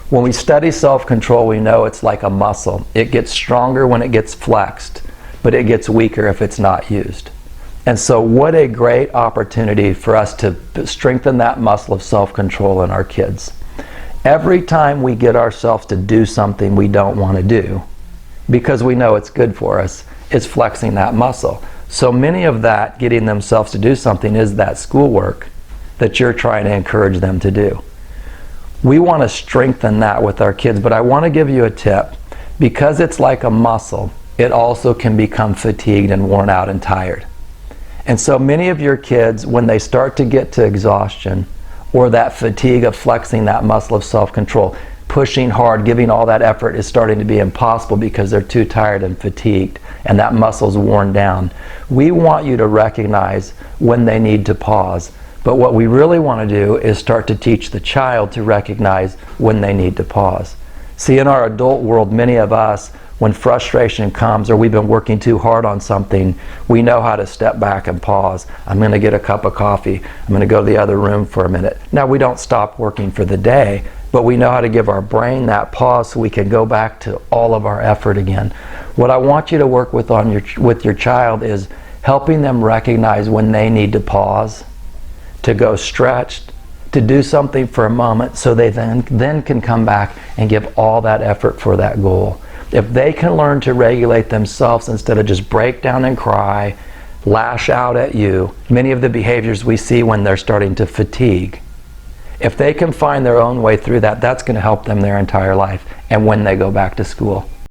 When we study self-control, we know it's like a muscle. It gets stronger when it gets flexed, but it gets weaker if it's not used. And so what a great opportunity for us to strengthen that muscle of self-control in our kids. Every time we get ourselves to do something we don't want to do, because we know it's good for us, it's flexing that muscle. So many of that, getting themselves to do something, is that schoolwork that you're trying to encourage them to do. We want to strengthen that with our kids, but I want to give you a tip. Because it's like a muscle, it also can become fatigued and worn out and tired. And so many of your kids, when they start to get to exhaustion or that fatigue of flexing that muscle of self-control, pushing hard, giving all that effort is starting to be impossible because they're too tired and fatigued and that muscle's worn down. We want you to recognize when they need to pause. But what we really want to do is start to teach the child to recognize when they need to pause. See, in our adult world, many of us, when frustration comes or we've been working too hard on something, we know how to step back and pause. I'm going to get a cup of coffee. I'm going to go to the other room for a minute. Now, we don't stop working for the day, but we know how to give our brain that pause so we can go back to all of our effort again. What I want you to work with with your child is helping them recognize when they need to pause, to go stretch, to do something for a moment so they then can come back and give all that effort for that goal. If they can learn to regulate themselves instead of just break down and cry, lash out at you, many of the behaviors we see when they're starting to fatigue, if they can find their own way through that, that's going to help them their entire life and when they go back to school.